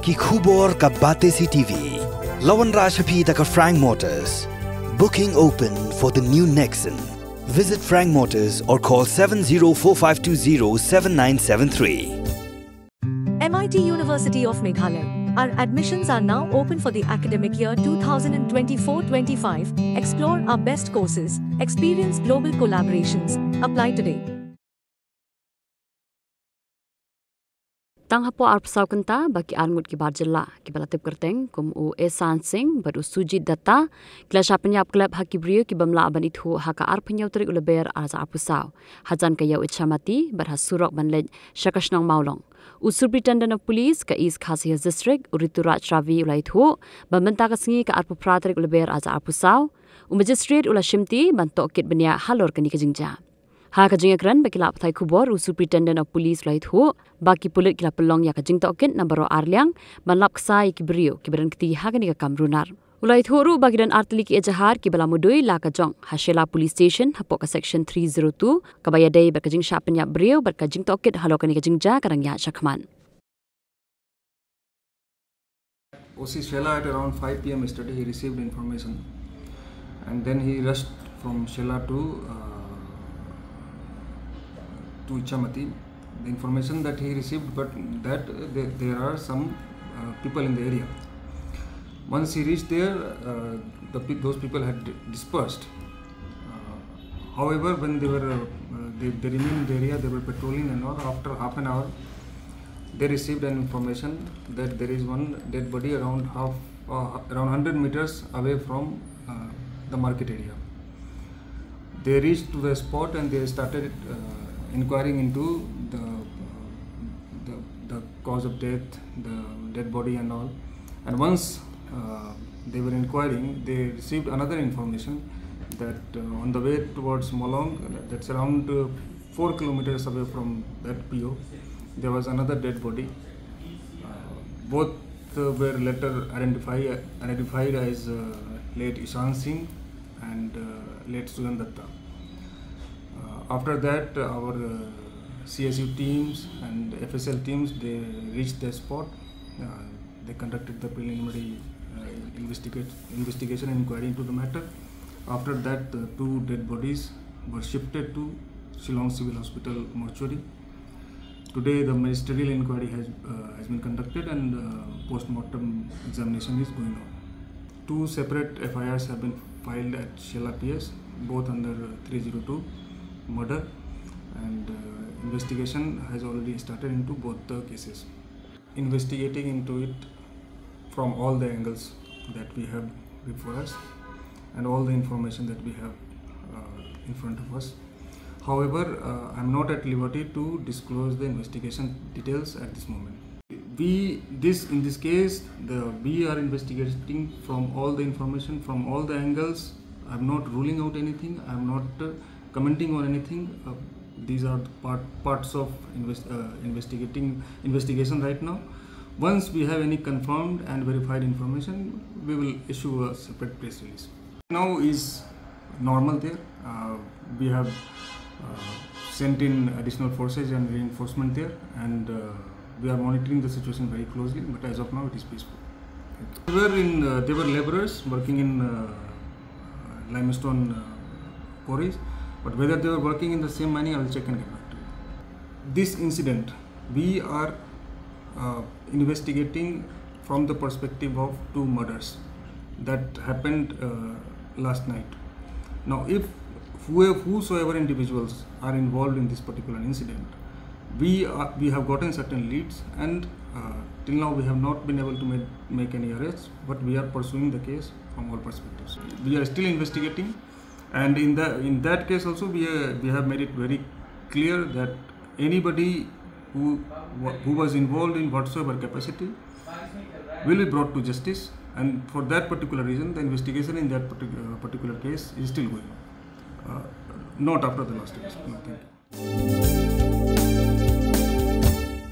ki khubor ka bate si TV. Lawan Rashapi da ka Frank Motors. Booking open for the new Nexon. Visit Frank Motors or call 7045207973. MIT University of Meghalaya. Our admissions are now open for the academic year 2024-25. Explore our best courses. Experience global collaborations. Apply today. Tang hapo arpsaw kanta bagi Arngut ki Jylla ki balatip kerteng kum u esan sing baru sujit data kila Shah Pynïap klub haki brio ki bamla aban ithu haka arpenyau terik uleber arza arpusaw hajan kayau Ichamati berhas surok banlej Shakashnong maulong u Superintendent of Police ka East Khasi District Urituraj Ravi ulai thu bamenta ka singi ka arpupra terik uleber arza arpusaw u Magistrate ula Shimti ban Tohkit benia halor kani ka jingja. Ha ka jingakran baki lap thai khubor u Superintendent of Police lai thu baki pulit kila pelong ya ka jing Tohkit nambaro arliang ban lap ksai ki brio ki beran kti ha kani ka kamrunar ulai thu ru bagi dan artli ki ejahar ki bala mudui la ka jong ha Shella Police Station hapo ka section 302 ka baya dei ber ka jing Shah Pynïap brio ber ka jing Tohkit halo kani ka jingja karang ya Shakman. OC Shella at around 5 p.m. yesterday he received information and then he rushed from Shella to Ichamati. The information that he received, but that there are some people in the area. Once he reached there, those people had dispersed. However, when they remained in the area, they were patrolling and all. After half an hour, they received an information that there is one dead body around 100 meters away from the market area. They reached to the spot and they started inquiring into the cause of death, the dead body and all. And once they were inquiring, they received another information that on the way towards Molong, that's around 4 kilometers away from that PO, there was another dead body. Both were later identified as late Ichamati and late Sugandhatta. After that, our CSU teams and FSL teams, they reached the spot. They conducted the preliminary investigation and inquiry into the matter. After that, the 2 dead bodies were shifted to Shillong Civil Hospital mortuary. Today, the ministerial inquiry has been conducted and post-mortem examination is going on. 2 separate FIRs have been filed at Shella PS, both under 302. Murder, and investigation has already started into both the cases. Investigating into it from all the angles that we have before us and all the information that we have in front of us. However, I am not at liberty to disclose the investigation details at this moment. In this case, we are investigating from all the information, from all the angles. I am not ruling out anything. I am not commenting on anything. These are parts of investigation right now. Once we have any confirmed and verified information, we will issue a separate press release. Now is normal there. We have sent in additional forces and reinforcement there, and we are monitoring the situation very closely. But as of now, it is peaceful. They were laborers working in limestone quarries. But whether they were working in the same mining, I will check and get back to you. This incident, we are investigating from the perspective of 2 murders that happened last night. Now, if whosoever individuals are involved in this particular incident, we have gotten certain leads, and till now we have not been able to make any arrests, but we are pursuing the case from all perspectives. We are still investigating. And in that case also, we have made it very clear that anybody who was involved in whatsoever capacity will be brought to justice. And for that particular reason, the investigation in that particular case is still going on. Not after the last case. No, thank you.